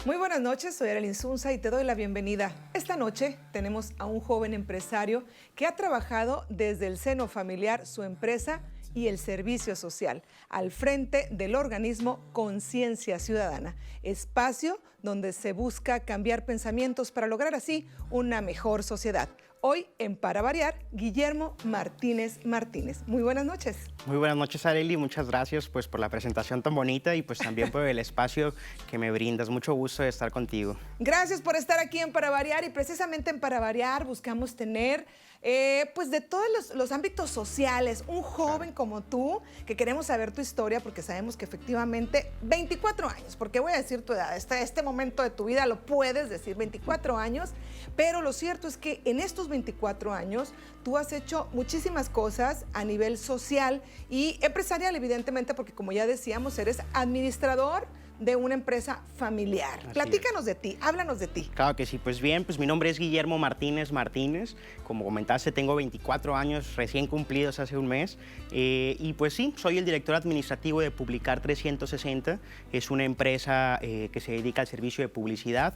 Muy buenas noches, soy Arely Insunza y te doy la bienvenida. Esta noche tenemos a un joven empresario que ha trabajado desde el seno familiar su empresa y el servicio social al frente del organismo Conciencia Ciudadana, espacio donde se busca cambiar pensamientos para lograr así una mejor sociedad. Hoy, en Para Variar, Guillermo Martínez Martínez. Muy buenas noches. Muy buenas noches, Arely. Muchas gracias por la presentación tan bonita y también por el espacio que me brindas. Mucho gusto de estar contigo. Gracias por estar aquí en Para Variar, y precisamente en Para Variar buscamos tener de todos los ámbitos sociales, un joven como tú, que queremos saber tu historia porque sabemos que efectivamente 24 años, porque voy a decir tu edad, este momento de tu vida lo puedes decir, 24 años, pero lo cierto es que en estos 24 años tú has hecho muchísimas cosas a nivel social y empresarial, evidentemente, porque como ya decíamos, eres administrador de una empresa familiar. Platícanos de ti, háblanos de ti. Claro que sí, pues bien, mi nombre es Guillermo Martínez Martínez. Como comentaste, tengo 24 años recién cumplidos hace un mes. Y pues sí, soy el director administrativo de Publicar 360. Es una empresa que se dedica al servicio de publicidad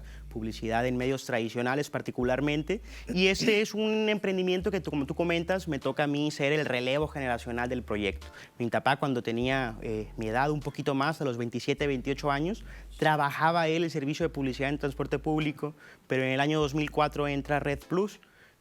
en medios tradicionales particularmente. Y este es un emprendimiento que, como tú comentas, me toca a mí ser el relevo generacional del proyecto. Mi papá, cuando tenía mi edad un poquito más, a los 27, 28 años, trabajaba él el servicio de publicidad en transporte público, pero en el año 2004 entra Red Plus.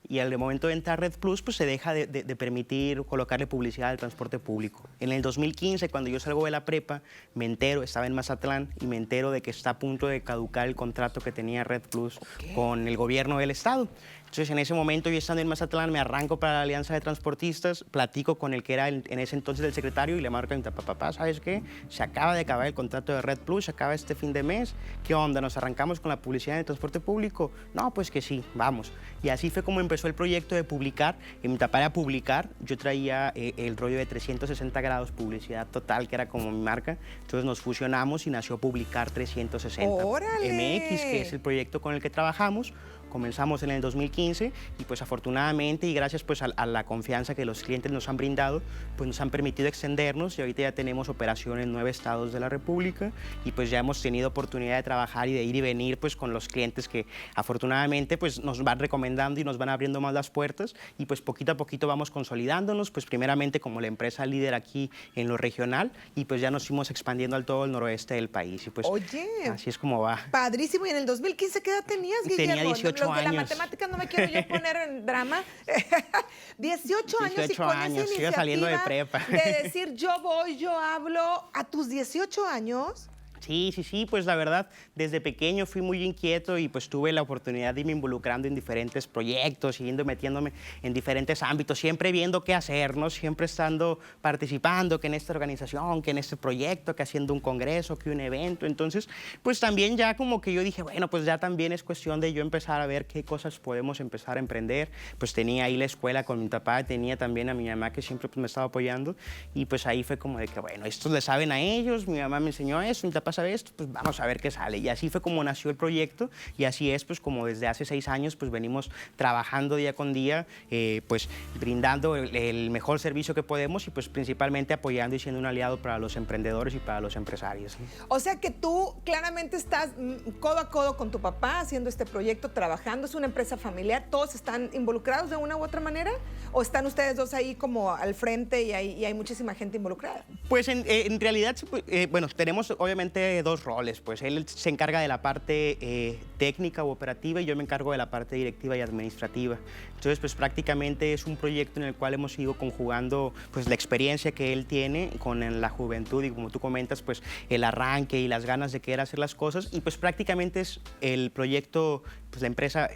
Y al momento de entrar Red Plus, pues se deja de permitir colocarle publicidad al transporte público. En el 2015, cuando yo salgo de la prepa, me entero, estaba en Mazatlán, y me entero de que está a punto de caducar el contrato que tenía Red Plus con el gobierno del estado. Entonces, en ese momento, yo estando en Mazatlán, me arranco para la Alianza de Transportistas, platico con el que era en ese entonces el secretario y le marco a mi papá, ¿sabes qué? Se acaba de acabar el contrato de Red Plus, se acaba este fin de mes. ¿Qué onda? ¿Nos arrancamos con la publicidad en el transporte público? No, pues que sí, vamos. Y así fue como empezó el proyecto de Publicar. Y mi papá era Publicar, yo traía el rollo de 360 grados, publicidad total, que era como mi marca. Entonces nos fusionamos y nació Publicar 360. ¡Órale! MX, que es el proyecto con el que trabajamos. Comenzamos en el 2015 y pues afortunadamente y gracias pues a la confianza que los clientes nos han brindado, pues nos han permitido extendernos y ahorita ya tenemos operación en 9 estados de la República y pues ya hemos tenido oportunidad de trabajar y de ir y venir pues con los clientes que afortunadamente pues nos van recomendando y nos van abriendo más las puertas y pues poquito a poquito vamos consolidándonos, pues primeramente como la empresa líder aquí en lo regional y pues ya nos fuimos expandiendo al todo el noroeste del país y pues oye, así es como va. Padrísimo. ¿Y en el 2015 qué edad tenías, Guillermo? Tenía 18 Los de la años. matemática no me quiero yo poner en drama. 18 años y con esa años, sigo iniciativa saliendo de prepa. de decir yo voy, yo hablo, a tus 18 años. Sí, pues la verdad, desde pequeño fui muy inquieto y pues tuve la oportunidad de irme involucrando en diferentes proyectos, yendo metiéndome en diferentes ámbitos, siempre viendo qué hacer, ¿no? Siempre estando participando, que en esta organización, que en este proyecto, que haciendo un congreso, que un evento. Entonces, pues también ya como que yo dije, bueno, pues ya también es cuestión de yo empezar a ver qué cosas podemos empezar a emprender. Pues tenía ahí la escuela con mi papá, tenía también a mi mamá que siempre pues, me estaba apoyando y pues ahí fue como de que, bueno, estos le saben a ellos, mi mamá me enseñó eso, mi papá sabe esto, pues vamos a ver qué sale. Y así fue como nació el proyecto y así es pues como desde hace 6 años pues venimos trabajando día con día, pues brindando el mejor servicio que podemos y pues principalmente apoyando y siendo un aliado para los emprendedores y para los empresarios, ¿no? O sea que tú claramente estás codo a codo con tu papá haciendo este proyecto, trabajando, es una empresa familiar, ¿todos están involucrados de una u otra manera? ¿O están ustedes dos ahí como al frente y hay muchísima gente involucrada? Pues en realidad, bueno, tenemos obviamente 2 roles, pues él se encarga de la parte técnica u operativa y yo me encargo de la parte directiva y administrativa. Entonces, pues prácticamente es un proyecto en el cual hemos ido conjugando pues la experiencia que él tiene con la juventud y como tú comentas, pues el arranque y las ganas de querer hacer las cosas y pues prácticamente es el proyecto, pues la empresa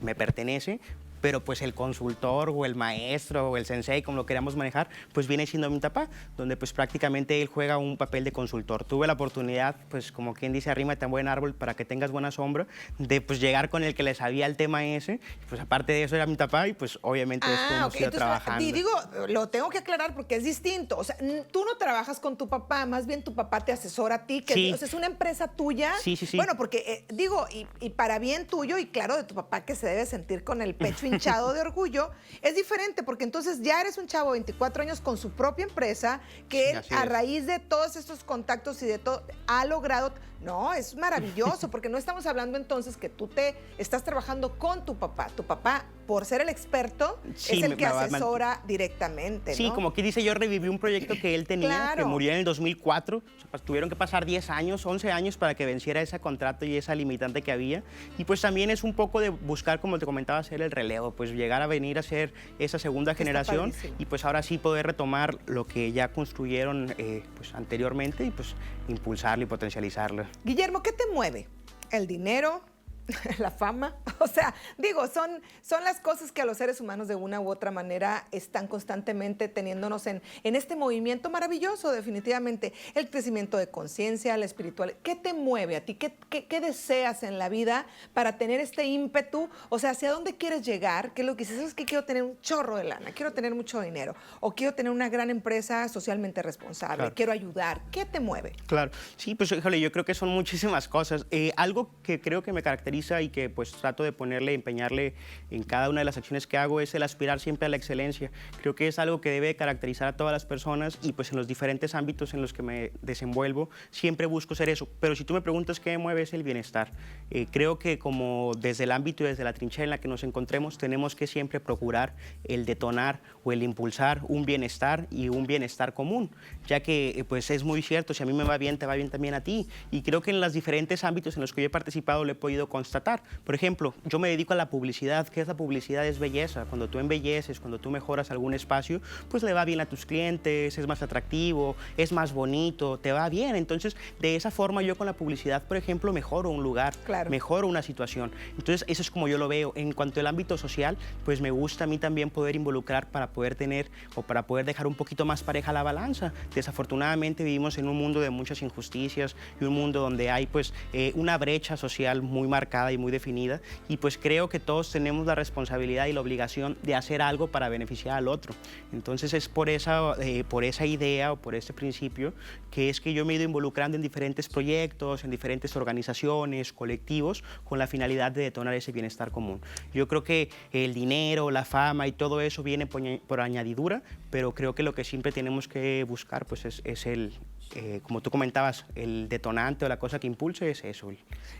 me pertenece, pero pues el consultor o el maestro o el sensei, como lo queramos manejar, pues viene siendo mi papá, donde pues prácticamente él juega un papel de consultor. Tuve la oportunidad, pues como quien dice, arrímate a un buen árbol para que tengas buena sombra, de pues llegar con el que le sabía el tema ese, pues aparte de eso era mi papá y pues obviamente es como hemos ido trabajando. Y digo, lo tengo que aclarar porque es distinto, o sea, tú no trabajas con tu papá, más bien tu papá te asesora a ti, que sí. O sea, es una empresa tuya. Sí. Bueno, porque digo, y para bien tuyo y claro de tu papá que se debe sentir con el pecho hinchado de orgullo, es diferente porque entonces ya eres un chavo de 24 años con su propia empresa que él, a raíz de todos estos contactos y de todo, ha logrado No, es maravilloso, porque no estamos hablando entonces que tú te estás trabajando con tu papá. Tu papá, por ser el experto, Sí, es el que me va a asesora directamente, Sí, ¿no? como aquí dice, yo reviví un proyecto que él tenía, Claro. que murió en el 2004. O sea, pues, tuvieron que pasar 10 años, 11 años para que venciera ese contrato y esa limitante que había. Y pues también es un poco de buscar, como te comentaba, hacer el relevo, pues llegar a venir a ser esa segunda Está generación padrísimo. y pues ahora sí poder retomar lo que ya construyeron pues anteriormente y pues impulsarlo y potencializarlo. Guillermo, ¿qué te mueve? ¿El dinero? ¿La fama? O sea, digo, son las cosas que a los seres humanos de una u otra manera están constantemente teniéndonos en este movimiento maravilloso, definitivamente. El crecimiento de conciencia, la espiritualidad. ¿Qué te mueve a ti? ¿Qué deseas en la vida para tener este ímpetu? O sea, ¿hacia dónde quieres llegar? ¿Qué es lo que dices? ¿Sabes qué? Quiero tener un chorro de lana, quiero tener mucho dinero, o quiero tener una gran empresa socialmente responsable, Claro. quiero ayudar. ¿Qué te mueve? Claro, sí, pues híjole, yo creo que son muchísimas cosas. Algo que creo que me caracteriza y que pues trato de ponerle, empeñarle en cada una de las acciones que hago es el aspirar siempre a la excelencia. Creo que es algo que debe caracterizar a todas las personas y pues en los diferentes ámbitos en los que me desenvuelvo siempre busco ser eso. Pero si tú me preguntas qué me mueve es el bienestar. Creo que como desde el ámbito y desde la trinchera en la que nos encontremos tenemos que siempre procurar el detonar o el impulsar un bienestar y un bienestar común, ya que pues es muy cierto, si a mí me va bien, te va bien también a ti. Y creo que en los diferentes ámbitos en los que yo he participado lo he podido constatar. Por ejemplo, yo me dedico a la publicidad. ¿Qué es la publicidad? Es belleza. Cuando tú embelleces, cuando tú mejoras algún espacio, pues le va bien a tus clientes, es más atractivo, es más bonito, te va bien. Entonces, de esa forma yo con la publicidad, por ejemplo, mejoro un lugar, Claro. mejoro una situación. Entonces, eso es como yo lo veo. En cuanto al ámbito social, pues me gusta a mí también poder involucrar para poder tener o para poder dejar un poquito más pareja la balanza. Desafortunadamente vivimos en un mundo de muchas injusticias y un mundo donde hay pues una brecha social muy marcada y muy definida y pues creo que todos tenemos la responsabilidad y la obligación de hacer algo para beneficiar al otro. Entonces es por esa idea o por ese principio que es que yo me he ido involucrando en diferentes proyectos, en diferentes organizaciones, colectivos, con la finalidad de detonar ese bienestar común. Yo creo que el dinero, la fama y todo eso viene por añadidura, pero creo que lo que siempre tenemos que buscar pues es el, como tú comentabas, el detonante o la cosa que impulse es eso.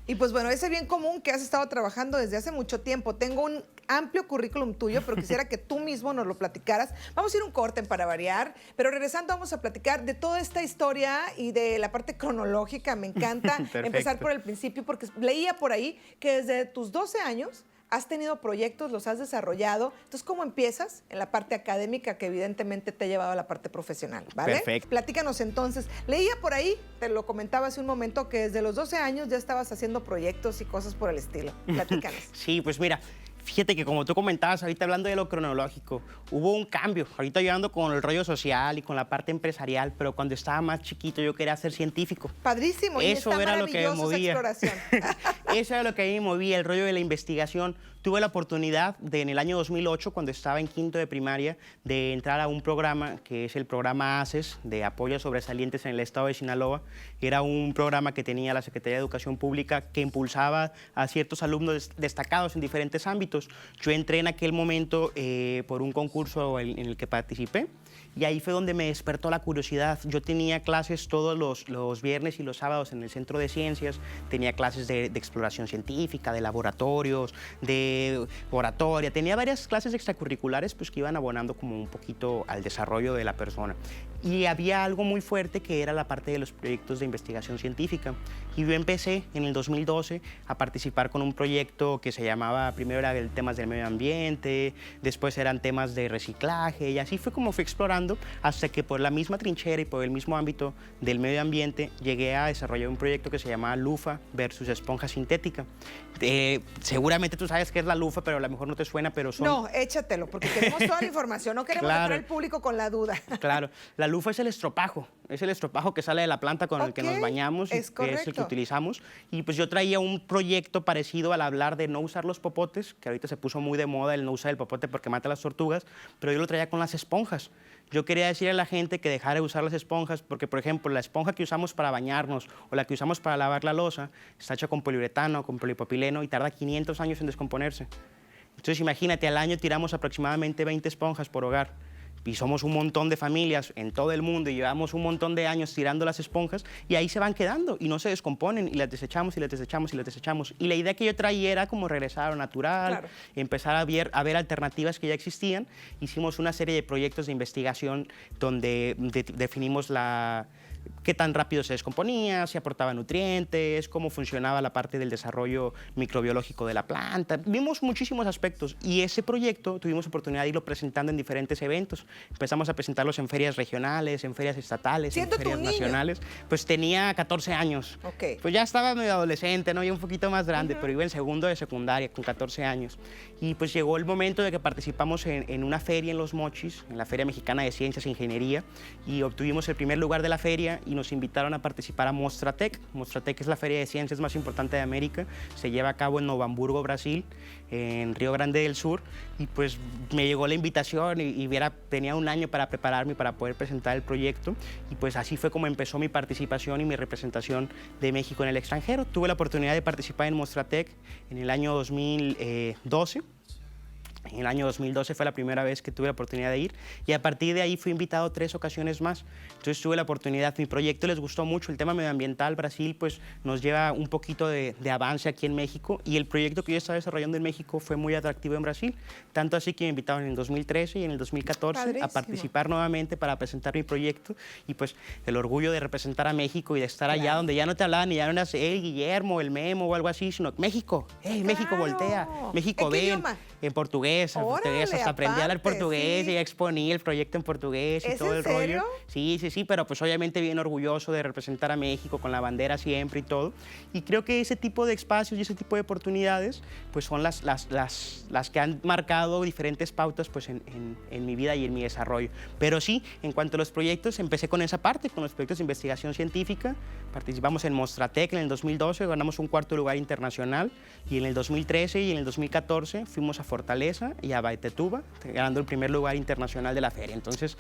Y pues bueno, ese bien común que has estado trabajando desde hace mucho tiempo. Tengo un amplio currículum tuyo, pero quisiera que tú mismo nos lo platicaras. Vamos a ir un corte para variar, pero regresando vamos a platicar de toda esta historia y de la parte cronológica. Me encanta empezar por el principio porque leía por ahí que desde tus 12 años has tenido proyectos, los has desarrollado. Entonces, ¿cómo empiezas? En la parte académica que evidentemente te ha llevado a la parte profesional, ¿vale? Perfecto. Platícanos entonces. Leía por ahí, te lo comentaba hace un momento, que desde los 12 años ya estabas haciendo proyectos y cosas por el estilo. Platícanos. Sí, pues mira, fíjate que como tú comentabas ahorita hablando de lo cronológico, hubo un cambio. Ahorita yo ando con el rollo social y con la parte empresarial, pero cuando estaba más chiquito yo quería ser científico. Padrísimo. Y Eso está era lo que me maravillosa esa movía. exploración. Eso era lo que a mí me movía, el rollo de la investigación. Tuve la oportunidad en el año 2008, cuando estaba en quinto de primaria, de entrar a un programa que es el programa ACES, de apoyo a sobresalientes en el estado de Sinaloa. Era un programa que tenía la Secretaría de Educación Pública que impulsaba a ciertos alumnos destacados en diferentes ámbitos. Yo entré en aquel momento por un concurso en el que participé. Y ahí fue donde me despertó la curiosidad. Yo tenía clases todos los viernes y los sábados en el Centro de Ciencias, tenía clases de exploración científica, de laboratorios, de oratoria, tenía varias clases extracurriculares pues, que iban abonando como un poquito al desarrollo de la persona. Y había algo muy fuerte que era la parte de los proyectos de investigación científica. Y yo empecé en el 2012 a participar con un proyecto que se llamaba, primero era temas del medio ambiente, después eran temas de reciclaje, y así fue como fui explorando hasta que por la misma trinchera y por el mismo ámbito del medio ambiente llegué a desarrollar un proyecto que se llamaba LUFA versus esponja sintética. Seguramente tú sabes qué es la LUFA, pero a lo mejor no te suena, pero son... No, échatelo, porque queremos toda la información, no queremos dejar al público con la duda. Claro, la LUFA es el estropajo que sale de la planta con el que nos bañamos, es que es el que utilizamos. Y pues yo traía un proyecto parecido al hablar de no usar los popotes, que ahorita se puso muy de moda el no usar el popote porque mata a las tortugas, pero yo lo traía con las esponjas. Yo quería decirle a la gente que dejara de usar las esponjas porque, por ejemplo, la esponja que usamos para bañarnos o la que usamos para lavar la loza está hecha con poliuretano, con polipropileno y tarda 500 años en descomponerse. Entonces, imagínate, al año tiramos aproximadamente 20 esponjas por hogar. y somos un montón de familias en todo el mundo y llevamos un montón de años tirando las esponjas y ahí se van quedando y no se descomponen y las desechamos y las desechamos y las desechamos. Y la idea que yo traía era como regresar a lo natural, Claro. empezar a ver alternativas que ya existían. Hicimos una serie de proyectos de investigación donde definimos qué tan rápido se descomponía, si aportaba nutrientes, cómo funcionaba la parte del desarrollo microbiológico de la planta. Vimos muchísimos aspectos y ese proyecto tuvimos oportunidad de irlo presentando en diferentes eventos. Empezamos a presentarlos en ferias regionales, en ferias estatales, en Siendo tu ferias niño. nacionales. Pues tenía 14 años. Ok. Pues ya estaba medio adolescente, ¿no? Ya un poquito más grande, pero iba en segundo de secundaria con 14 años. Y pues llegó el momento de que participamos en una feria en Los Mochis, en la Feria Mexicana de Ciencias e Ingeniería, y obtuvimos el primer lugar de la feria y nos invitaron a participar a Mostratec. Mostratec es la feria de ciencias más importante de América, se lleva a cabo en Novo Hamburgo, Brasil, en Río Grande del Sur, y pues me llegó la invitación tenía un año para prepararme para poder presentar el proyecto, y pues así fue como empezó mi participación y mi representación de México en el extranjero. Tuve la oportunidad de participar en Mostratec en el año 2012. En el año 2012 fue la primera vez que tuve la oportunidad de ir y a partir de ahí fui invitado 3 ocasiones más. Entonces tuve la oportunidad, mi proyecto les gustó mucho, el tema medioambiental, Brasil pues nos lleva un poquito de avance aquí en México y el proyecto que yo estaba desarrollando en México fue muy atractivo en Brasil, tanto así que me invitaron en el 2013 y en el 2014 Padrísimo. a participar nuevamente para presentar mi proyecto y pues el orgullo de representar a México y de estar allá donde ya no te hablaban y ya no eras el Guillermo, el Memo o algo así, sino México, hey, México Claro. voltea, México ¿En qué ven, idioma? en portugués, Órale, hasta aprendí a hablar aparte, portugués sí. y exponí el proyecto en portugués y ¿Es todo en el serio? rollo. Sí, sí, sí, pero pues obviamente bien orgulloso de representar a México con la bandera siempre y todo. Y creo que ese tipo de espacios y ese tipo de oportunidades pues son las que han marcado diferentes pautas pues en mi vida y en mi desarrollo. Pero sí, en cuanto a los proyectos, empecé con esa parte, con los proyectos de investigación científica. Participamos en Mostratec en el 2012, ganamos un 4º lugar internacional y en el 2013 y en el 2014 fuimos a Fortaleza y a Baetetuba, ganando el primer lugar internacional de la feria. Entonces,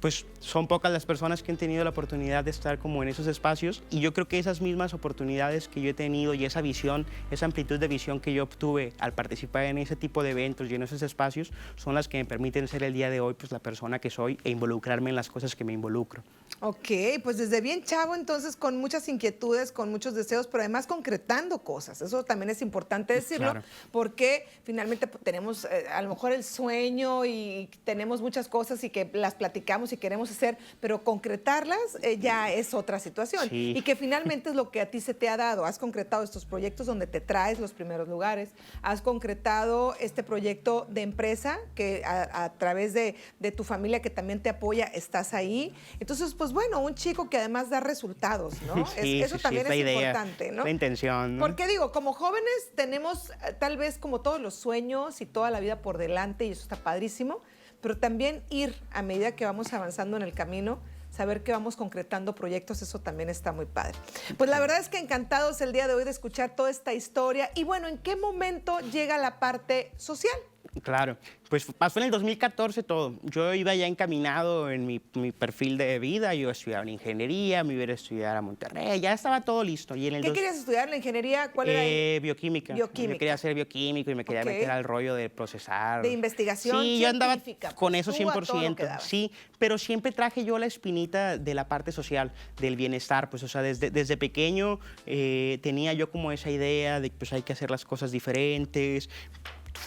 pues son pocas las personas que han tenido la oportunidad de estar como en esos espacios y yo creo que esas mismas oportunidades que yo he tenido y esa visión, esa amplitud de visión que yo obtuve al participar en ese tipo de eventos y en esos espacios son las que me permiten ser el día de hoy pues la persona que soy e involucrarme en las cosas que me involucro. Ok, pues desde bien chavo, entonces con muchas inquietudes, con muchos deseos, pero además concretando cosas. Eso también es importante decirlo, Claro. porque finalmente pues, tenemos a lo mejor el sueño y tenemos muchas cosas y que las platicamos y queremos hacer, pero concretarlas ya es otra situación. Sí. Y que finalmente es lo que a ti se te ha dado. Has concretado estos proyectos donde te traes los primeros lugares, has concretado este proyecto de empresa que a través de tu familia que también te apoya, estás ahí. Entonces, pues bueno, un chico que además da resultados, ¿no? Sí, Eso sí, también es la es idea, importante, ¿no? la intención, ¿no? Porque digo, como jóvenes tenemos tal vez como todos los sueños y toda la vida por delante y eso está padrísimo, pero también ir a medida que vamos avanzando en el camino, saber que vamos concretando proyectos, eso también está muy padre. Pues la verdad es que encantados el día de hoy de escuchar toda esta historia y bueno, ¿en qué momento llega la parte social? Claro, pues pasó en el 2014 todo. Yo iba ya encaminado en mi perfil de vida, yo iba a estudiar ingeniería, me iba a estudiar a Monterrey, ya estaba todo listo. Y en el ¿Qué querías estudiar? ¿La ingeniería? ¿Cuál era ahí? Bioquímica. Bioquímica. Yo quería ser bioquímico y me quería Ok. meter al rollo de procesar. De investigación Sí, yo andaba científica, con pues, eso tú a todo lo 100%. que dabas. Sí, pero siempre traje yo la espinita de la parte social, del bienestar. Pues, o sea, desde pequeño tenía yo como esa idea de que pues, hay que hacer las cosas diferentes.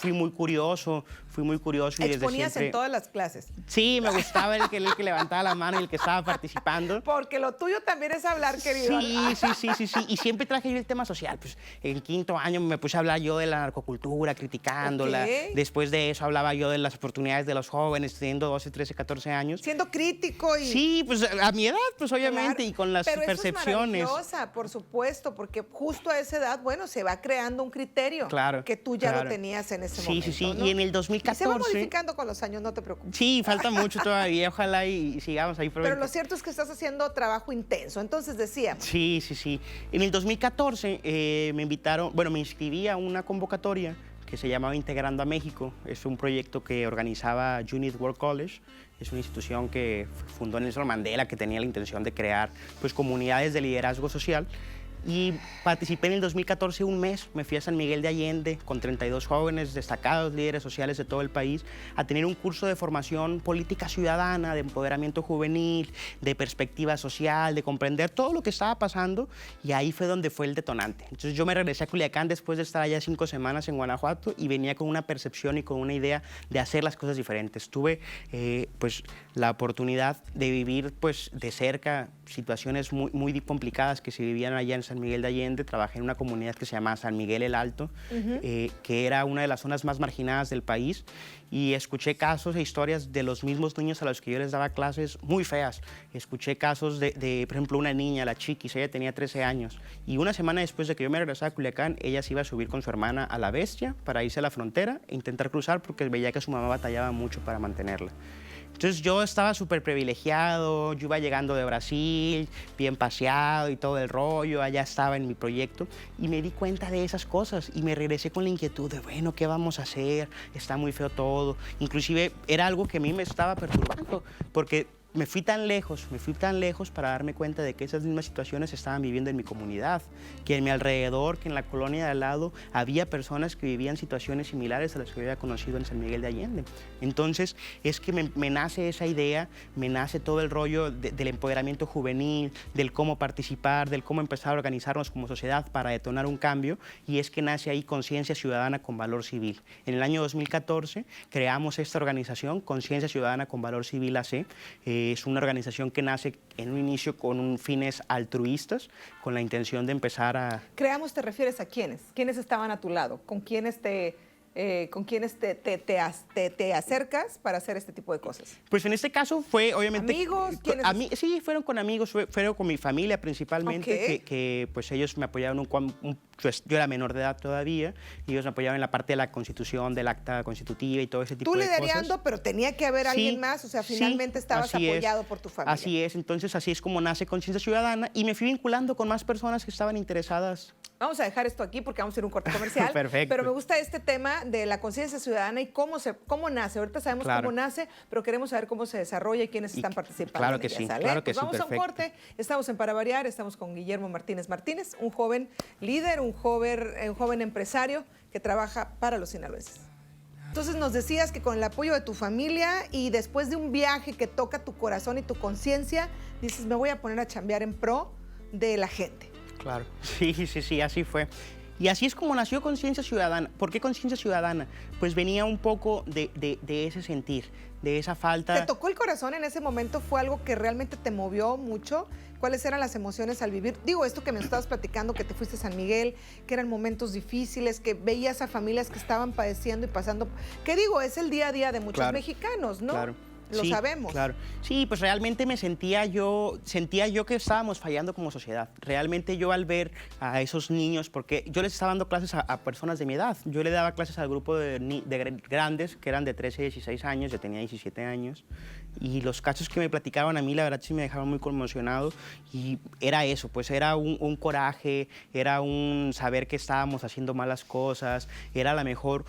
Fui muy curioso y desde Exponías siempre... en todas las clases. Sí, me gustaba el que levantaba la mano y el que estaba participando. Porque lo tuyo también es hablar, querido. Sí. Y siempre traje yo el tema social. Pues en 5º año me puse a hablar yo de la narcocultura, criticándola. Ok. Después de eso hablaba yo de las oportunidades de los jóvenes, teniendo 12, 13, 14 años. Siendo crítico y... Sí, pues a mi edad, pues obviamente, Claro. y con las Pero percepciones. Eso es maravillosa, por supuesto, porque justo a esa edad, bueno, se va creando un criterio Claro, que tú ya claro. lo tenías en ese Sí, momento. sí. ¿no? Y en el Y 2014... se va modificando con los años, no te preocupes. Sí, falta mucho todavía, ojalá y sigamos ahí. Pero lo cierto es que estás haciendo trabajo intenso. Entonces decíamos, Sí. En el 2014 me invitaron, bueno, me inscribí a una convocatoria que se llamaba Integrando a México. Es un proyecto que organizaba Unit World College. Es una institución que fundó Nelson Mandela, que tenía la intención de crear pues, comunidades de liderazgo social. y participé en el 2014 un mes, me fui a San Miguel de Allende con 32 jóvenes destacados, líderes sociales de todo el país, a tener un curso de formación política ciudadana, de empoderamiento juvenil, de perspectiva social, de comprender todo lo que estaba pasando, y ahí fue donde fue el detonante. Entonces yo me regresé a Culiacán después de estar allá 5 semanas en Guanajuato y venía con una percepción y con una idea de hacer las cosas diferentes. Tuve pues la oportunidad de vivir pues de cerca situaciones muy complicadas que se vivían allá en San Miguel de Allende. Trabajé en una comunidad que se llama San Miguel el Alto, que era una de las zonas más marginadas del país, y escuché casos e historias de los mismos niños a los que yo les daba clases muy feas. Escuché casos de por ejemplo, una niña, la Chiquis, ella tenía 13 años, y una semana después de que yo me regresara a Culiacán, ella se iba a subir con su hermana a La Bestia para irse a la frontera e intentar cruzar porque veía que su mamá batallaba mucho para mantenerla. Entonces yo estaba súper privilegiado, yo iba llegando de Brasil, bien paseado y todo el rollo, allá estaba en mi proyecto, y me di cuenta de esas cosas y me regresé con la inquietud de, bueno, ¿qué vamos a hacer? Está muy feo todo. Inclusive era algo que a mí me estaba perturbando, porque me fui tan lejos para darme cuenta de que esas mismas situaciones se estaban viviendo en mi comunidad, que en mi alrededor, que en la colonia de al lado, había personas que vivían situaciones similares a las que yo había conocido en San Miguel de Allende. Entonces, es que me nace esa idea, me nace todo el rollo del empoderamiento juvenil, del cómo participar, del cómo empezar a organizarnos como sociedad para detonar un cambio, y es que nace ahí Conciencia Ciudadana con Valor Civil. En el año 2014 creamos esta organización, Conciencia Ciudadana con Valor Civil AC. Es una organización que nace en un inicio con fines altruistas, con la intención de empezar a... Creamos, ¿te refieres a quiénes? ¿Quiénes estaban a tu lado? ¿Con quiénes te acercas para hacer este tipo de cosas? Pues en este caso fue obviamente... ¿Amigos? ¿Quiénes? Sí, fueron con amigos, fueron con mi familia principalmente, Okay. que pues ellos me apoyaron yo era menor de edad todavía, y ellos me apoyaban en la parte de la Constitución, del acta constitutiva y todo ese tipo de cosas. Tú liderando, pero tenía que haber alguien más, o sea, finalmente estabas apoyado por tu familia. Así es, entonces así es como nace Conciencia Ciudadana, y me fui vinculando con más personas que estaban interesadas. Vamos a dejar esto aquí porque vamos a ir a un corte comercial. Perfecto. Pero me gusta este tema de la conciencia ciudadana y cómo nace. Ahorita sabemos cómo nace, pero queremos saber cómo se desarrolla y quiénes están participando. Claro que sí, ¿Sale? claro que pues sí, vamos a un corte. Estamos en Para Variar, estamos con Guillermo Martínez Martínez, un joven líder, un joven empresario que trabaja para los sinaloenses. Entonces nos decías que con el apoyo de tu familia y después de un viaje que toca tu corazón y tu conciencia, dices, me voy a poner a chambear en pro de la gente. Claro, sí, así fue. Y así es como nació Conciencia Ciudadana. ¿Por qué Conciencia Ciudadana? Pues venía un poco de ese sentir, de esa falta... ¿Te tocó el corazón en ese momento? ¿Fue algo que realmente te movió mucho? ¿Cuáles eran las emociones al vivir? Digo, esto que me estabas platicando, que te fuiste a San Miguel, que eran momentos difíciles, que veías a familias que estaban padeciendo y pasando... ¿Qué digo? Es el día a día de muchos mexicanos, ¿no? Claro. Lo sabemos. Claro. Sí, pues realmente sentía yo que estábamos fallando como sociedad. Realmente yo al ver a esos niños, porque yo les estaba dando clases a personas de mi edad. Yo le daba clases al grupo de grandes, que eran de 13, 16 años, yo tenía 17 años. Y los casos que me platicaban a mí, la verdad, sí me dejaban muy conmocionado. Y era eso, pues era un coraje, era un saber que estábamos haciendo malas cosas, era a lo mejor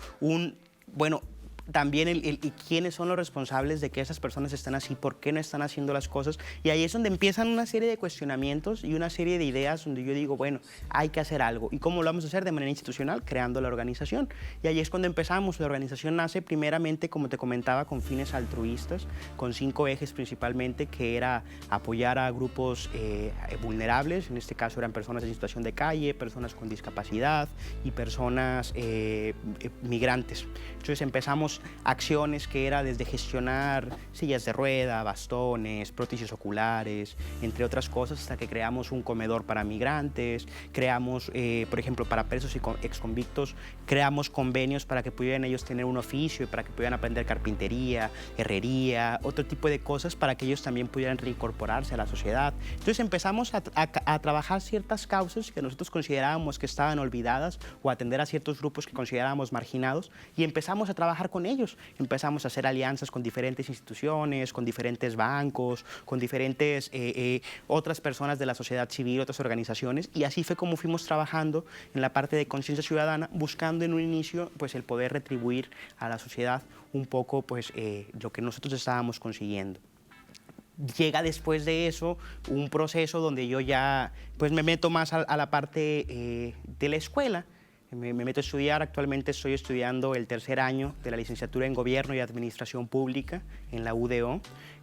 también y quiénes son los responsables de que esas personas están así, por qué no están haciendo las cosas. Y ahí es donde empiezan una serie de cuestionamientos y una serie de ideas donde yo digo, bueno, hay que hacer algo. ¿Y cómo lo vamos a hacer? De manera institucional, creando la organización. Y ahí es cuando empezamos. La organización nace primeramente, como te comentaba, con fines altruistas, con 5 ejes principalmente, que era apoyar a grupos vulnerables. En este caso eran personas en situación de calle, personas con discapacidad y personas migrantes. Entonces empezamos acciones que era desde gestionar sillas de rueda, bastones, prótesis oculares, entre otras cosas, hasta que creamos un comedor para migrantes, creamos, por ejemplo, para presos y exconvictos, creamos convenios para que pudieran ellos tener un oficio y para que pudieran aprender carpintería, herrería, otro tipo de cosas para que ellos también pudieran reincorporarse a la sociedad. Entonces empezamos a trabajar ciertas causas que nosotros considerábamos que estaban olvidadas o atender a ciertos grupos que considerábamos marginados, y empezamos a trabajar con ellos. Empezamos a hacer alianzas con diferentes instituciones, con diferentes bancos, con diferentes otras personas de la sociedad civil, otras organizaciones, y así fue como fuimos trabajando en la parte de conciencia ciudadana, buscando en un inicio pues el poder retribuir a la sociedad un poco pues lo que nosotros estábamos consiguiendo. llega después de eso un proceso donde yo ya pues me meto más a la parte de la escuela. Me meto a estudiar, actualmente estoy estudiando el tercer año de la licenciatura en Gobierno y Administración Pública en la UDO.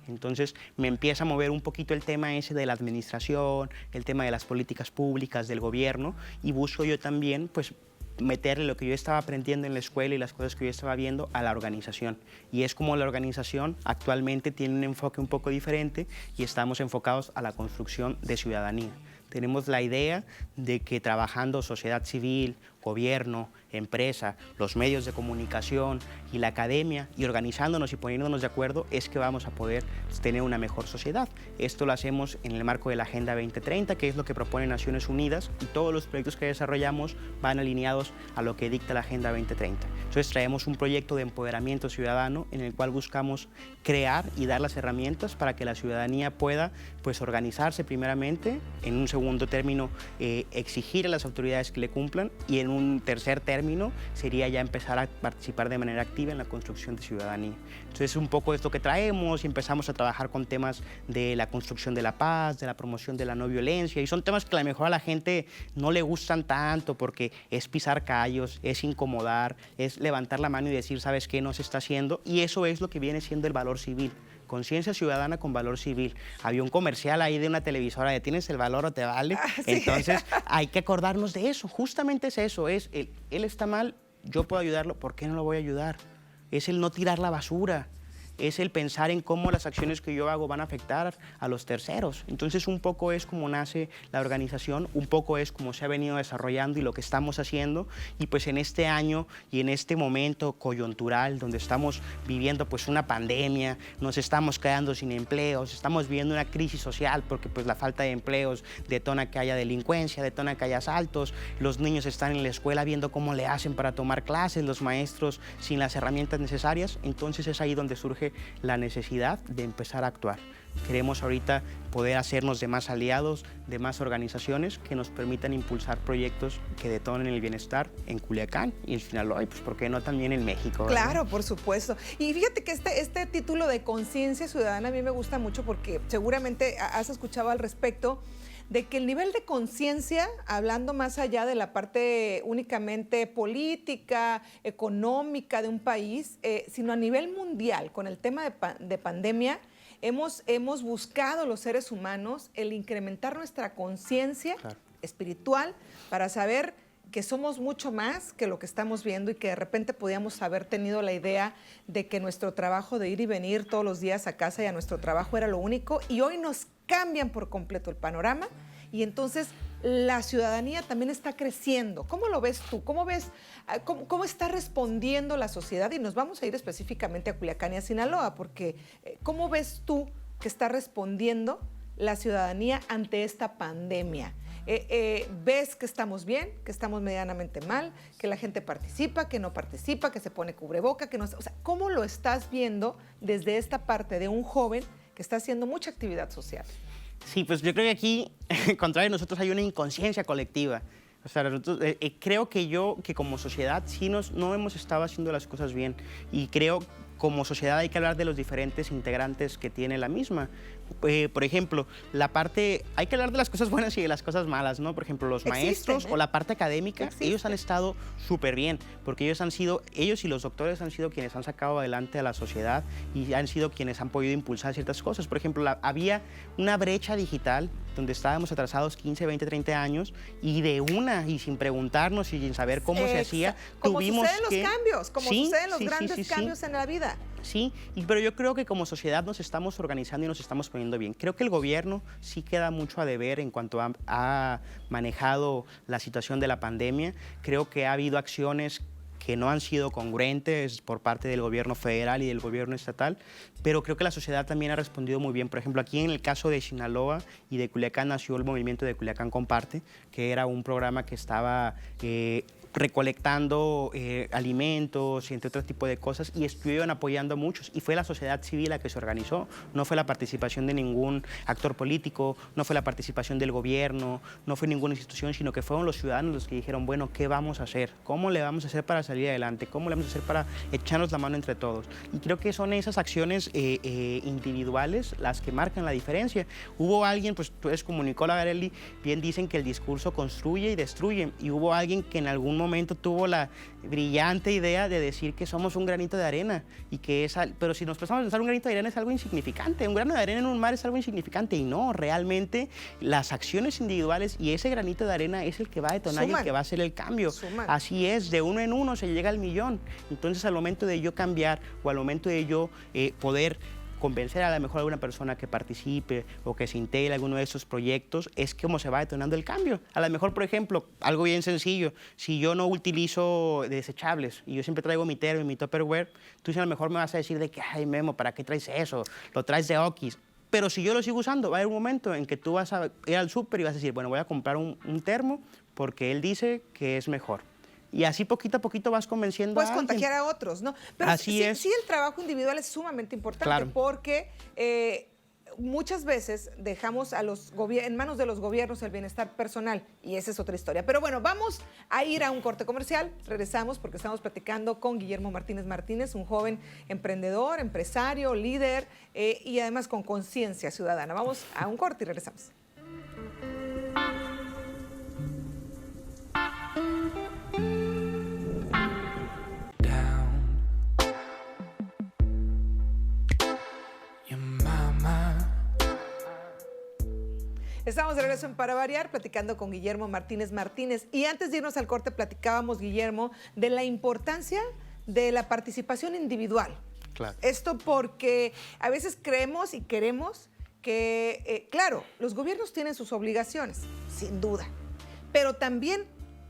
Entonces me empieza a mover un poquito el tema ese de la administración, el tema de las políticas públicas del gobierno, y busco yo también pues meterle lo que yo estaba aprendiendo en la escuela y las cosas que yo estaba viendo a la organización. Y es como la organización actualmente tiene un enfoque un poco diferente y estamos enfocados a la construcción de ciudadanía. Tenemos la idea de que trabajando sociedad civil, gobierno, empresa, los medios de comunicación y la academia, y organizándonos y poniéndonos de acuerdo, es que vamos a poder tener una mejor sociedad. Esto lo hacemos en el marco de la Agenda 2030, que es lo que propone Naciones Unidas, y todos los proyectos que desarrollamos van alineados a lo que dicta la Agenda 2030. Entonces traemos un proyecto de empoderamiento ciudadano en el cual buscamos crear y dar las herramientas para que la ciudadanía pueda pues, organizarse primeramente, en un segundo término exigir a las autoridades que le cumplan, y en un tercer término sería ya empezar a participar de manera activa en la construcción de ciudadanía. Entonces un poco esto que traemos, y empezamos a trabajar con temas de la construcción de la paz, de la promoción de la no violencia, y son temas que a lo mejor a la gente no le gustan tanto porque es pisar callos, es incomodar, es levantar la mano y decir, ¿sabes qué? No se está haciendo, y eso es lo que viene siendo el valor civil. Conciencia ciudadana con valor civil. Había un comercial ahí de una televisora de ¿tienes el valor o te vale? Sí. Entonces hay que acordarnos de eso. Justamente es eso, es él está mal, yo puedo ayudarlo, ¿por qué no lo voy a ayudar? Es el no tirar la basura. Es el pensar en cómo las acciones que yo hago van a afectar a los terceros. Entonces un poco es como nace la organización, un poco es como se ha venido desarrollando y lo que estamos haciendo, y pues en este año y en este momento coyuntural donde estamos viviendo pues una pandemia, nos estamos quedando sin empleos, estamos viviendo una crisis social porque pues la falta de empleos detona que haya delincuencia, detona que haya asaltos, los niños están en la escuela viendo cómo le hacen para tomar clases, los maestros sin las herramientas necesarias. Entonces es ahí donde surge la necesidad de empezar a actuar. Queremos ahorita poder hacernos de más aliados, de más organizaciones que nos permitan impulsar proyectos que detonen el bienestar en Culiacán y en Sinaloa, y pues por qué no también en México, ¿verdad? Claro, por supuesto. Y fíjate que este título de conciencia ciudadana a mí me gusta mucho porque seguramente has escuchado al respecto de que el nivel de conciencia, hablando más allá de la parte únicamente política, económica de un país, sino a nivel mundial, con el tema de pandemia, hemos buscado los seres humanos el incrementar nuestra conciencia espiritual para saber que somos mucho más que lo que estamos viendo, y que de repente podíamos haber tenido la idea de que nuestro trabajo de ir y venir todos los días a casa y a nuestro trabajo era lo único, y hoy nos cambian por completo el panorama, y entonces la ciudadanía también está creciendo. ¿Cómo lo ves tú? ¿Cómo ves, cómo está respondiendo la sociedad? Y nos vamos a ir específicamente a Culiacán y a Sinaloa, porque ¿cómo ves tú que está respondiendo la ciudadanía ante esta pandemia? ¿Ves que estamos bien, que estamos medianamente mal, que la gente participa, que no participa, que se pone cubreboca, que no? O sea, ¿cómo lo estás viendo desde esta parte de un joven que está haciendo mucha actividad social? Sí, pues yo creo que aquí, contrario a nosotros, hay una inconsciencia colectiva. O sea, nosotros, creo que como sociedad sí no hemos estado haciendo las cosas bien, y creo como sociedad hay que hablar de los diferentes integrantes que tiene la misma. Por ejemplo, hay que hablar de las cosas buenas y de las cosas malas, ¿no? Por ejemplo, los maestros o la parte académica, ellos han estado súper bien, porque ellos y los doctores han sido quienes han sacado adelante a la sociedad y han sido quienes han podido impulsar ciertas cosas. Por ejemplo, había una brecha digital donde estábamos atrasados 15, 20, 30 años, y sin preguntarnos y sin saber cómo se hacía, tuvimos que... Como suceden los grandes cambios en la vida. Sí, pero yo creo que como sociedad nos estamos organizando y nos estamos poniendo bien. Creo que el gobierno sí queda mucho a deber en cuanto ha manejado la situación de la pandemia. Creo que ha habido acciones que no han sido congruentes por parte del gobierno federal y del gobierno estatal, pero creo que la sociedad también ha respondido muy bien. Por ejemplo, aquí en el caso de Sinaloa y de Culiacán nació el movimiento de Culiacán Comparte, que era un programa que estaba recolectando alimentos y entre otro tipo de cosas, y estuvieron apoyando a muchos, y fue la sociedad civil la que se organizó, no fue la participación de ningún actor político, no fue la participación del gobierno, no fue ninguna institución, sino que fueron los ciudadanos los que dijeron, bueno, ¿qué vamos a hacer? ¿Cómo le vamos a hacer para salir adelante? ¿Cómo le vamos a hacer para echarnos la mano entre todos? Y creo que son esas acciones individuales las que marcan la diferencia. Hubo alguien, pues tú eres como Nicola Garelli, bien dicen que el discurso construye y destruye, y hubo alguien que en algún momento tuvo la brillante idea de decir que somos un granito de arena, y que pero si nos pensamos a pensar, un granito de arena es algo insignificante, un grano de arena en un mar es algo insignificante, y no, realmente las acciones individuales y ese granito de arena es el que va a detonar y el que va a hacer el cambio. Así es, de uno en uno se llega al millón. Entonces, al momento de yo cambiar o al momento de yo poder convencer a lo mejor a alguna persona que participe o que se integre a alguno de esos proyectos, es como se va detonando el cambio. A lo mejor, por ejemplo, algo bien sencillo, si yo no utilizo desechables y yo siempre traigo mi termo y mi Tupperware, tú a lo mejor me vas a decir de que, ay, Memo, ¿para qué traes eso? Lo traes de Oquis. Pero si yo lo sigo usando, va a haber un momento en que tú vas a ir al súper y vas a decir, bueno, voy a comprar un termo porque él dice que es mejor. Y así poquito a poquito vas convenciendo Puedes a alguien. contagiar a otros, ¿no? Pero Así es. Sí, el trabajo individual es sumamente importante, Claro. porque muchas veces dejamos en manos de los gobiernos el bienestar personal, y esa es otra historia. Pero bueno, vamos a ir a un corte comercial. Regresamos porque estamos platicando con Guillermo Martínez Martínez, un joven emprendedor, empresario, líder y además con conciencia ciudadana. Vamos a un corte y regresamos. Estamos de regreso en Para Variar, platicando con Guillermo Martínez Martínez. Y antes de irnos al corte, platicábamos, Guillermo, de la importancia de la participación individual. Claro. Esto porque a veces creemos y queremos que, claro, los gobiernos tienen sus obligaciones, sin duda, pero también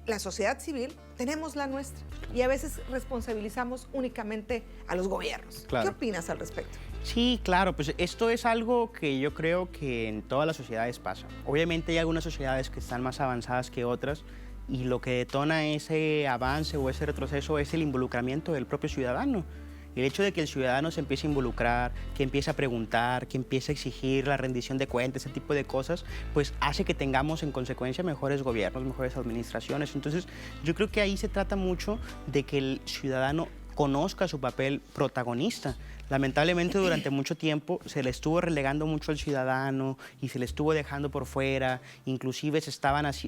la sociedad civil tenemos la nuestra, y a veces responsabilizamos únicamente a los gobiernos. Claro. ¿Qué opinas al respecto? Sí, claro, pues esto es algo que yo creo que en todas las sociedades pasa. Obviamente hay algunas sociedades que están más avanzadas que otras, y lo que detona ese avance o ese retroceso es el involucramiento del propio ciudadano. El hecho de que el ciudadano se empiece a involucrar, que empiece a preguntar, que empiece a exigir la rendición de cuentas, ese tipo de cosas, pues hace que tengamos en consecuencia mejores gobiernos, mejores administraciones. Entonces, yo creo que ahí se trata mucho de que el ciudadano conozca su papel protagonista. Lamentablemente, durante mucho tiempo se le estuvo relegando mucho al ciudadano y se le estuvo dejando por fuera. Inclusive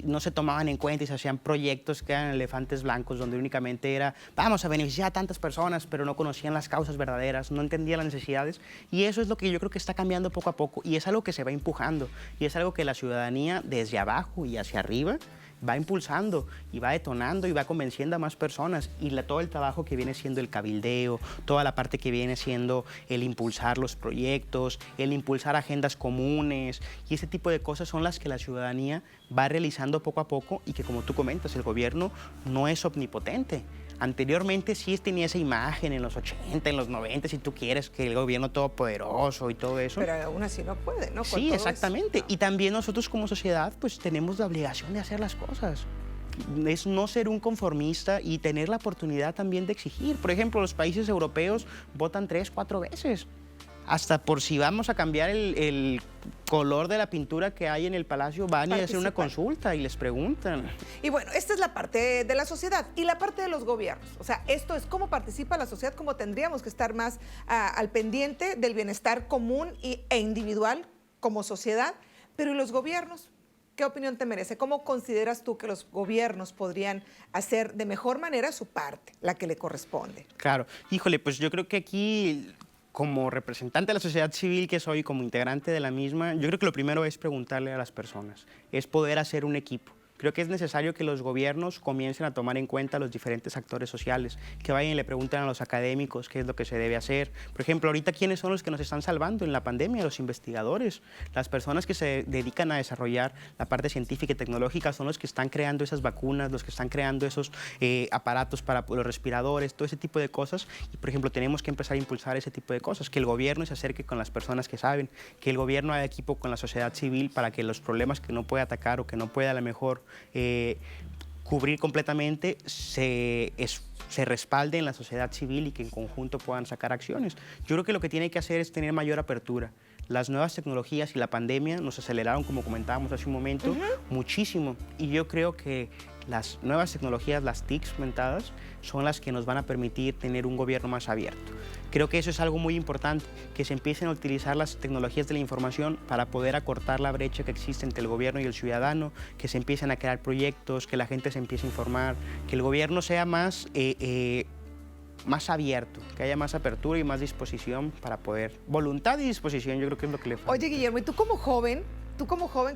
no se tomaban en cuenta y se hacían proyectos que eran elefantes blancos, donde únicamente era, vamos a beneficiar a tantas personas, pero no conocían las causas verdaderas, no entendían las necesidades. Y eso es lo que yo creo que está cambiando poco a poco, y es algo que se va empujando, y es algo que la ciudadanía desde abajo y hacia arriba va impulsando y va detonando y va convenciendo a más personas, y todo el trabajo que viene siendo el cabildeo, toda la parte que viene siendo el impulsar los proyectos, el impulsar agendas comunes y ese tipo de cosas son las que la ciudadanía va realizando poco a poco, y que, como tú comentas, el gobierno no es omnipotente. Anteriormente sí tenía esa imagen en los 80, en los 90, si tú quieres, que el gobierno todopoderoso y todo eso. Pero aún así no puede, ¿no? Sí, exactamente. Y también nosotros como sociedad pues tenemos la obligación de hacer las cosas. Es no ser un conformista y tener la oportunidad también de exigir. Por ejemplo, los países europeos votan 3, 4 veces. Hasta por si vamos a cambiar el color de la pintura que hay en el palacio, van a hacer una consulta y les preguntan. Y bueno, esta es la parte de la sociedad y la parte de los gobiernos. O sea, esto es cómo participa la sociedad, cómo tendríamos que estar más al pendiente del bienestar común e individual como sociedad. Pero ¿y los gobiernos? ¿Qué opinión te merece? ¿Cómo consideras tú que los gobiernos podrían hacer de mejor manera su parte, la que le corresponde? Claro, híjole, pues yo creo que aquí, como representante de la sociedad civil que soy, como integrante de la misma, yo creo que lo primero es preguntarle a las personas, es poder hacer un equipo. Creo que es necesario que los gobiernos comiencen a tomar en cuenta a los diferentes actores sociales, que vayan y le pregunten a los académicos qué es lo que se debe hacer. Por ejemplo, ahorita, ¿quiénes son los que nos están salvando en la pandemia? Los investigadores, las personas que se dedican a desarrollar la parte científica y tecnológica son los que están creando esas vacunas, los que están creando esos aparatos para los respiradores, todo ese tipo de cosas. Y, por ejemplo, tenemos que empezar a impulsar ese tipo de cosas, que el gobierno se acerque con las personas que saben, que el gobierno haga equipo con la sociedad civil para que los problemas que no puede atacar o que no puede a lo mejor cubrir completamente, se respalde en la sociedad civil y que en conjunto puedan sacar acciones. Yo creo que lo que tiene que hacer es tener mayor apertura. Las nuevas tecnologías y la pandemia nos aceleraron, como comentábamos hace un momento, muchísimo. Y yo creo que las nuevas tecnologías, las TICs mentadas, son las que nos van a permitir tener un gobierno más abierto. Creo que eso es algo muy importante, que se empiecen a utilizar las tecnologías de la información para poder acortar la brecha que existe entre el gobierno y el ciudadano, que se empiecen a crear proyectos, que la gente se empiece a informar, que el gobierno sea más abierto, que haya más apertura y más disposición para poder, voluntad y disposición, yo creo que es lo que le falta. Oye, Guillermo, ¿y tú como joven,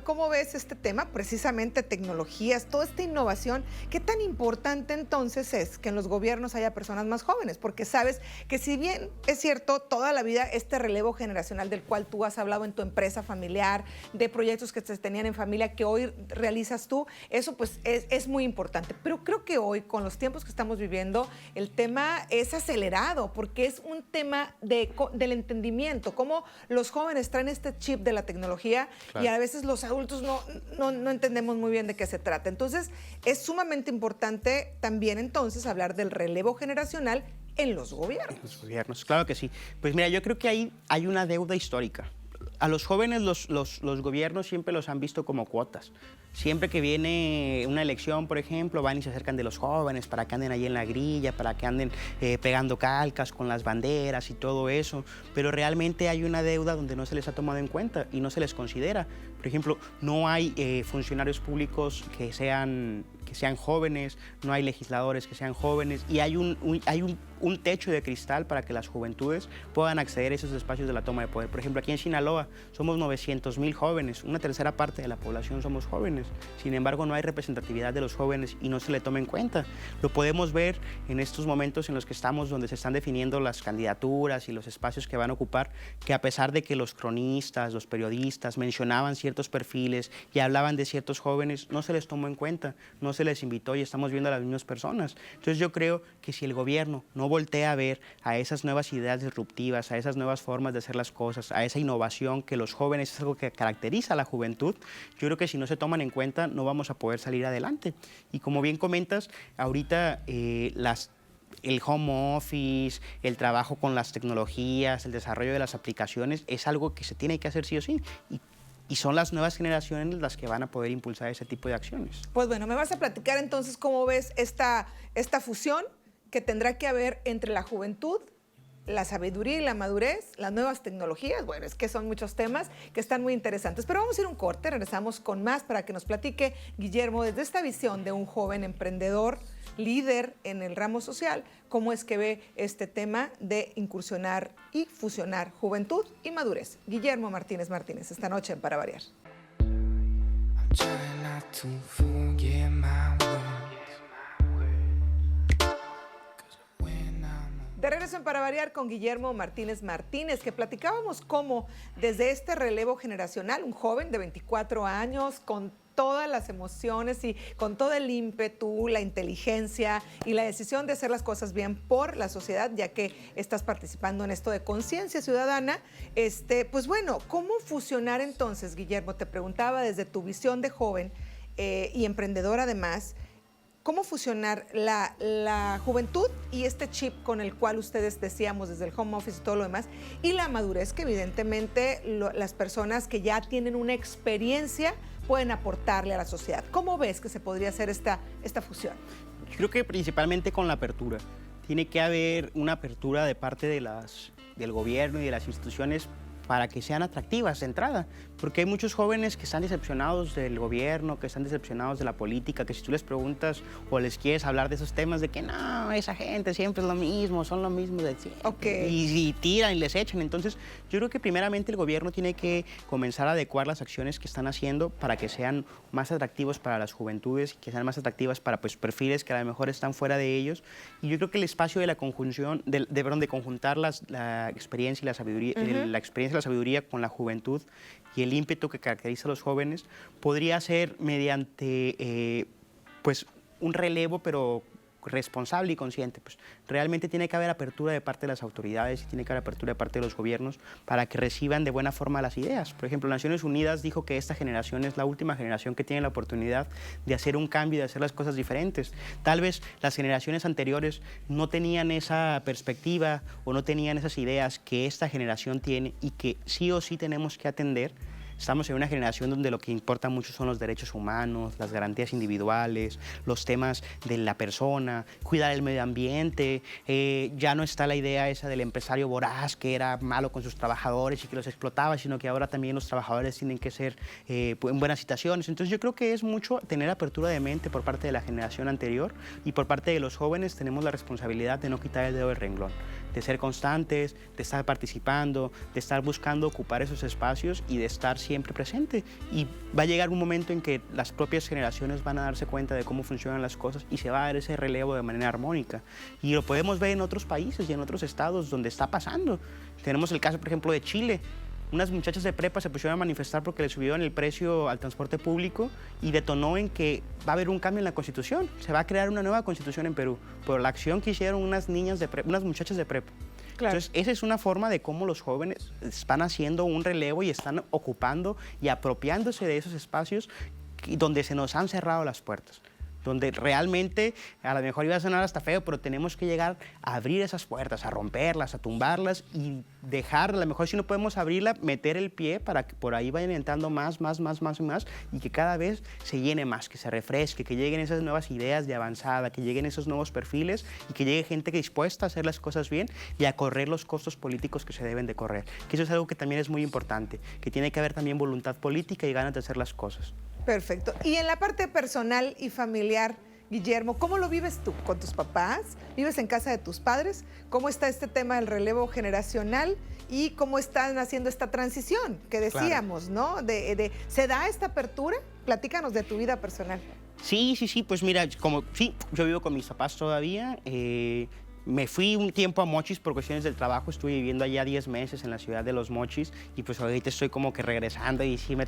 cómo ves este tema, precisamente tecnologías, toda esta innovación? ¿Qué tan importante entonces es que en los gobiernos haya personas más jóvenes? Porque sabes que si bien es cierto, toda la vida este relevo generacional del cual tú has hablado en tu empresa familiar, de proyectos que se tenían en familia que hoy realizas tú, eso pues es muy importante. Pero creo que hoy, con los tiempos que estamos viviendo, el tema es acelerado, porque es un tema del entendimiento, cómo los jóvenes traen este chip de la tecnología. Claro. Y a veces los adultos no entendemos muy bien de qué se trata. Entonces, es sumamente importante también entonces hablar del relevo generacional en los gobiernos. En los gobiernos, claro que sí. Pues mira, yo creo que ahí hay una deuda histórica. A los jóvenes los gobiernos siempre los han visto como cuotas. Siempre que viene una elección, por ejemplo, van y se acercan de los jóvenes para que anden ahí en la grilla, para que anden pegando calcas con las banderas y todo eso. Pero realmente hay una deuda donde no se les ha tomado en cuenta y no se les considera. Por ejemplo, no hay funcionarios públicos que sean jóvenes, no hay legisladores que sean jóvenes y hay un techo de cristal para que las juventudes puedan acceder a esos espacios de la toma de poder. Por ejemplo, aquí en Sinaloa somos 900,000 jóvenes, una tercera parte de la población somos jóvenes. Sin embargo, no hay representatividad de los jóvenes y no se le toma en cuenta. Lo podemos ver en estos momentos en los que estamos, donde se están definiendo las candidaturas y los espacios que van a ocupar, que a pesar de que los cronistas, los periodistas mencionaban ciertos perfiles y hablaban de ciertos jóvenes, no se les tomó en cuenta, no se les invitó y estamos viendo a las mismas personas. Entonces yo creo que si el gobierno no voltea a ver a esas nuevas ideas disruptivas, a esas nuevas formas de hacer las cosas, a esa innovación que los jóvenes es algo que caracteriza a la juventud, yo creo que si no se toman en cuenta no vamos a poder salir adelante. Y como bien comentas, ahorita el home office, el trabajo con las tecnologías, el desarrollo de las aplicaciones es algo que se tiene que hacer sí o sí. Y son las nuevas generaciones las que van a poder impulsar ese tipo de acciones. Pues bueno, me vas a platicar entonces cómo ves esta fusión que tendrá que haber entre la juventud, la sabiduría y la madurez, las nuevas tecnologías. Bueno, es que son muchos temas que están muy interesantes. Pero vamos a ir a un corte, regresamos con más para que nos platique Guillermo desde esta visión de un joven emprendedor, líder en el ramo social, cómo es que ve este tema de incursionar y fusionar juventud y madurez. Guillermo Martínez, esta noche en Para Variar. De regreso en Para Variar con Guillermo Martínez, que platicábamos cómo desde este relevo generacional, un joven de 24 años con todas las emociones y con todo el ímpetu, la inteligencia y la decisión de hacer las cosas bien por la sociedad, ya que estás participando en esto de conciencia ciudadana, pues bueno, ¿cómo fusionar entonces, Guillermo? Te preguntaba desde tu visión de joven y emprendedor además, ¿cómo fusionar la juventud y este chip con el cual ustedes decíamos desde el home office y todo lo demás, y la madurez que evidentemente las personas que ya tienen una experiencia pueden aportarle a la sociedad? ¿Cómo ves que se podría hacer esta fusión? Yo creo que principalmente con la apertura. Tiene que haber una apertura de parte del gobierno y de las instituciones para que sean atractivas de entrada, porque hay muchos jóvenes que están decepcionados del gobierno, que están decepcionados de la política, que si tú les preguntas o les quieres hablar de esos temas de que no, esa gente siempre es lo mismo, son lo mismo de siempre, y tiran y les echan. Entonces yo creo que primeramente el gobierno tiene que comenzar a adecuar las acciones que están haciendo para que sean más atractivos para las juventudes, que sean más atractivas para perfiles que a lo mejor están fuera de ellos, y yo creo que el espacio de la conjunción, de conjuntar la experiencia y la sabiduría, la experiencia y la sabiduría con la juventud y el ímpetu que caracteriza a los jóvenes podría ser mediante pues un relevo, pero responsable y consciente. Pues realmente tiene que haber apertura de parte de las autoridades y tiene que haber apertura de parte de los gobiernos para que reciban de buena forma las ideas. Por ejemplo, Naciones Unidas dijo que esta generación es la última generación que tiene la oportunidad de hacer un cambio y de hacer las cosas diferentes. Tal vez las generaciones anteriores no tenían esa perspectiva o no tenían esas ideas que esta generación tiene y que sí o sí tenemos que atender. Estamos en una generación donde lo que importa mucho son los derechos humanos, las garantías individuales, los temas de la persona, cuidar el medio ambiente. Ya no está la idea esa del empresario voraz que era malo con sus trabajadores y que los explotaba, sino que ahora también los trabajadores tienen que ser en buenas situaciones. Entonces yo creo que es mucho tener apertura de mente por parte de la generación anterior y por parte de los jóvenes tenemos la responsabilidad de no quitar el dedo del renglón, de ser constantes, de estar participando, de estar buscando ocupar esos espacios y de estar siempre presente. Y va a llegar un momento en que las propias generaciones van a darse cuenta de cómo funcionan las cosas y se va a dar ese relevo de manera armónica. Y lo podemos ver en otros países y en otros estados donde está pasando. Tenemos el caso, por ejemplo, de Chile. Unas muchachas de prepa se pusieron a manifestar porque le subieron el precio al transporte público y detonó en que va a haber un cambio en la Constitución. Se va a crear una nueva Constitución en Perú por la acción que hicieron unas muchachas de prepa. Claro. Entonces, esa es una forma de cómo los jóvenes están haciendo un relevo y están ocupando y apropiándose de esos espacios donde se nos han cerrado las puertas, donde realmente a lo mejor iba a sonar hasta feo, pero tenemos que llegar a abrir esas puertas, a romperlas, a tumbarlas y dejar, a lo mejor si no podemos abrirla, meter el pie para que por ahí vayan entrando más y que cada vez se llene más, que se refresque, que lleguen esas nuevas ideas de avanzada, que lleguen esos nuevos perfiles y que llegue gente que dispuesta a hacer las cosas bien y a correr los costos políticos que se deben de correr. Que eso es algo que también es muy importante, que tiene que haber también voluntad política y ganas de hacer las cosas. Perfecto. Y en la parte personal y familiar, Guillermo, ¿cómo lo vives tú? ¿Con tus papás? ¿Vives en casa de tus padres? ¿Cómo está este tema del relevo generacional? ¿Y cómo están haciendo esta transición que decíamos, claro, ¿no? ¿Se da esta apertura? Platícanos de tu vida personal. Sí, pues mira, yo vivo con mis papás todavía. Me fui un tiempo a Mochis por cuestiones del trabajo, estuve viviendo allá 10 meses en la ciudad de Los Mochis y pues ahorita estoy como que regresando y sí me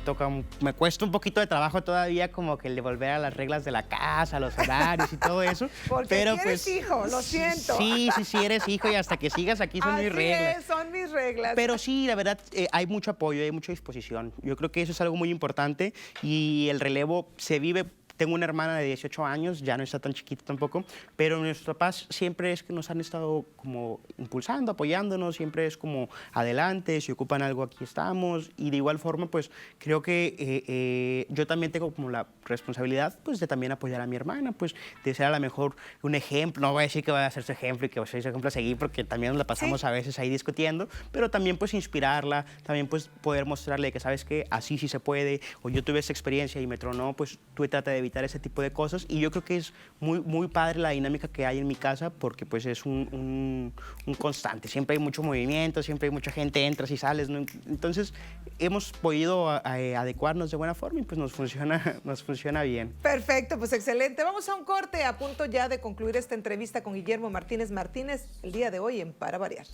cuesta un poquito de trabajo todavía como que el de volver a las reglas de la casa, los horarios y todo eso. Porque pero eres pues, hijo, lo siento. Sí, eres hijo y hasta que sigas aquí son mis reglas. Son mis reglas. Pero sí, la verdad, hay mucho apoyo, hay mucha disposición. Yo creo que eso es algo muy importante y el relevo se vive. Tengo una hermana de 18 años, ya no está tan chiquita tampoco, pero nuestros papás siempre es que nos han estado como impulsando, apoyándonos, siempre es como adelante, si ocupan algo aquí estamos y de igual forma pues creo que yo también tengo como la responsabilidad pues de también apoyar a mi hermana, pues de ser a lo mejor un ejemplo, no voy a decir que voy a ser su ejemplo y que voy a ser su ejemplo a seguir porque también nos la pasamos a veces ahí discutiendo, pero también pues inspirarla, también pues poder mostrarle que sabes que así sí se puede o yo tuve esa experiencia y me tronó, pues tú trata de evitar ese tipo de cosas y yo creo que es muy padre la dinámica que hay en mi casa porque pues es un constante, siempre hay mucho movimiento, siempre hay mucha gente, entras y sales, ¿no? Entonces hemos podido adecuarnos de buena forma y pues nos funciona bien. Perfecto, pues excelente. Vamos a un corte a punto ya de concluir esta entrevista con Guillermo Martínez el día de hoy en Para Variar.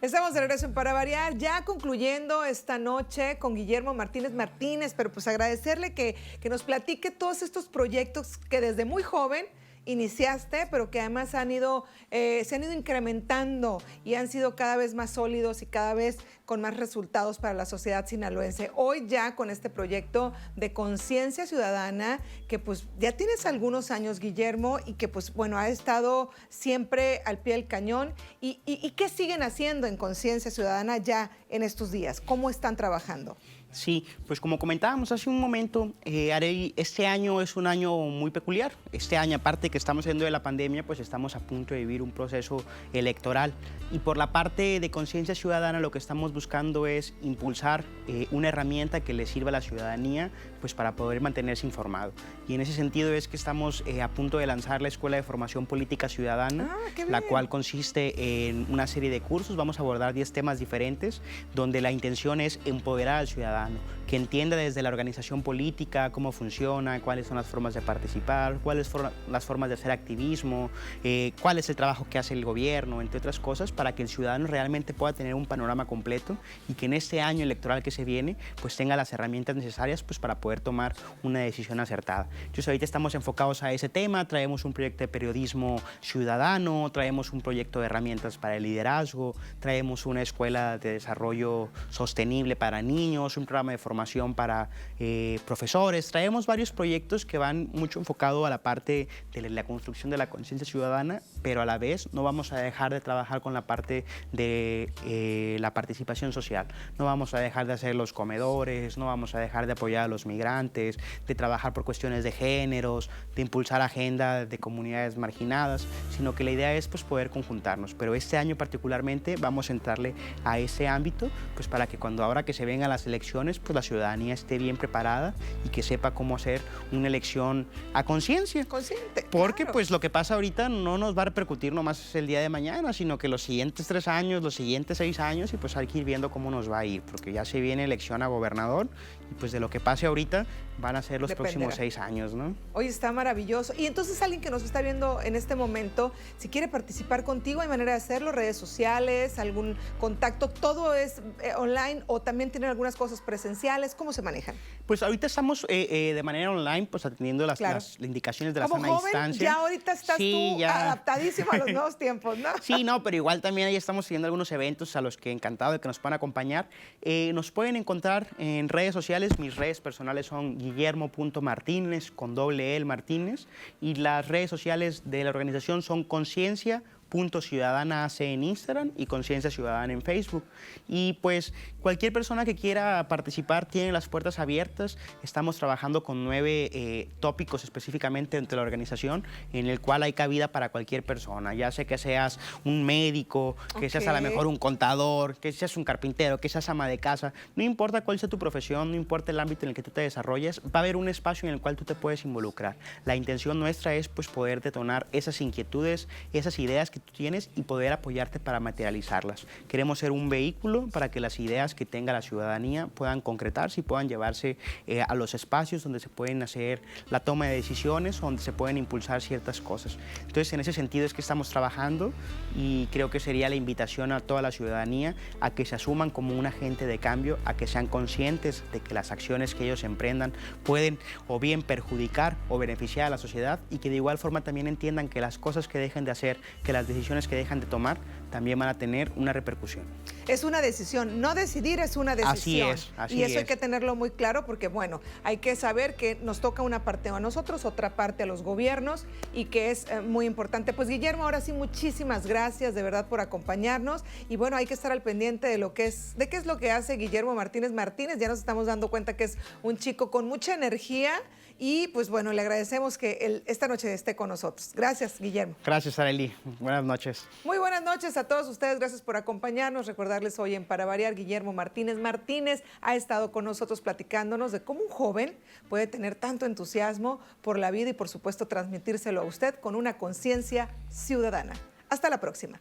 Estamos de regreso en Para Variar, ya concluyendo esta noche con Guillermo Martínez, pero pues agradecerle que nos platique todos estos proyectos que desde muy joven iniciaste, pero que además se han ido incrementando y han sido cada vez más sólidos y cada vez con más resultados para la sociedad sinaloense. Hoy ya con este proyecto de conciencia ciudadana, que pues ya tienes algunos años, Guillermo, y que pues bueno, ha estado siempre al pie del cañón. ¿Y qué siguen haciendo en conciencia ciudadana ya en estos días? ¿Cómo están trabajando? Sí, pues como comentábamos hace un momento, este año es un año muy peculiar. Este año, aparte que estamos saliendo de la pandemia, pues estamos a punto de vivir un proceso electoral. Y por la parte de conciencia ciudadana, lo que estamos buscando es impulsar una herramienta que le sirva a la ciudadanía pues para poder mantenerse informado. Y en ese sentido es que estamos a punto de lanzar la Escuela de Formación Política Ciudadana, la cual consiste en una serie de cursos. Vamos a abordar 10 temas diferentes, donde la intención es empoderar al ciudadano, que entienda desde la organización política cómo funciona, cuáles son las formas de participar, cuáles son las formas de hacer activismo, cuál es el trabajo que hace el gobierno, entre otras cosas, para que el ciudadano realmente pueda tener un panorama completo y que en este año electoral que se viene, pues tenga las herramientas necesarias pues, para poder tomar una decisión acertada. Entonces ahorita estamos enfocados a ese tema, traemos un proyecto de periodismo ciudadano, traemos un proyecto de herramientas para el liderazgo, traemos una escuela de desarrollo sostenible para niños, un programa de formación para profesores, traemos varios proyectos que van mucho enfocado a la parte de la construcción de la conciencia ciudadana, pero a la vez no vamos a dejar de trabajar con la parte de la participación social, no vamos a dejar de hacer los comedores, no vamos a dejar de apoyar a los migrantes, de trabajar por cuestiones de géneros, de impulsar agenda de comunidades marginadas, sino que la idea es pues, poder conjuntarnos. Pero este año particularmente vamos a entrarle a ese ámbito pues, para que cuando ahora que se vengan las elecciones, pues la ciudadanía esté bien preparada y que sepa cómo hacer una elección a conciencia. Consciente. Porque claro. pues lo que pasa ahorita no nos va a repercutir nomás el día de mañana, sino que los siguientes 3 años, los siguientes 6 años y pues hay que ir viendo cómo nos va a ir, porque ya se viene elección a gobernador y pues de lo que pase ahorita van a ser los próximos 6 años, ¿no? Oye, está maravilloso. Y entonces alguien que nos está viendo en este momento, si quiere participar contigo, hay manera de hacerlo, redes sociales, algún contacto, todo es online o también tienen algunas cosas presenciales, ¿cómo se manejan? Pues ahorita estamos de manera online, pues atendiendo las indicaciones de la Como sana joven, distancia. ya ahorita estás Sí, tú ya. adaptadísimo a los nuevos tiempos, ¿no? Sí, no, pero igual también ahí estamos teniendo algunos eventos a los que encantado de que nos puedan acompañar. Nos pueden encontrar en redes sociales, mis redes personales son guillermo.martinez, con doble E Martínez, y las redes sociales de la organización son Conciencia.Ciudadana AC en Instagram y Conciencia Ciudadana en Facebook. Y pues cualquier persona que quiera participar tiene las puertas abiertas. Estamos trabajando con 9 tópicos específicamente dentro de la organización en el cual hay cabida para cualquier persona, ya sea que seas un médico, que seas a lo mejor un contador, que seas un carpintero, que seas ama de casa, no importa cuál sea tu profesión, no importa el ámbito en el que tú te desarrolles, va a haber un espacio en el cual tú te puedes involucrar. La intención nuestra es pues poder detonar esas inquietudes, esas ideas que tú tienes y poder apoyarte para materializarlas. Queremos ser un vehículo para que las ideas que tenga la ciudadanía puedan concretarse y puedan llevarse a los espacios donde se pueden hacer la toma de decisiones, donde se pueden impulsar ciertas cosas. Entonces, en ese sentido es que estamos trabajando y creo que sería la invitación a toda la ciudadanía a que se asuman como un agente de cambio, a que sean conscientes de que las acciones que ellos emprendan pueden o bien perjudicar o beneficiar a la sociedad y que de igual forma también entiendan que las cosas que dejen de hacer, que las decisiones que dejan de tomar también van a tener una repercusión. Es una decisión, no decidir es una decisión. Así y eso es. hay que tenerlo muy claro porque, bueno, hay que saber que nos toca una parte a nosotros, otra parte a los gobiernos y que es muy importante. Pues Guillermo, ahora sí, muchísimas gracias de verdad por acompañarnos y bueno, hay que estar al pendiente de qué es lo que hace Guillermo Martínez Martínez. Ya nos estamos dando cuenta que es un chico con mucha energía y pues bueno, le agradecemos que esta noche esté con nosotros. Gracias, Guillermo. Gracias, Arely. Buenas noches. Muy buenas noches a todos ustedes. Gracias por acompañarnos. Recordarles hoy en Para Variar, Guillermo Martínez Martínez ha estado con nosotros platicándonos de cómo un joven puede tener tanto entusiasmo por la vida y por supuesto transmitírselo a usted con una conciencia ciudadana. Hasta la próxima.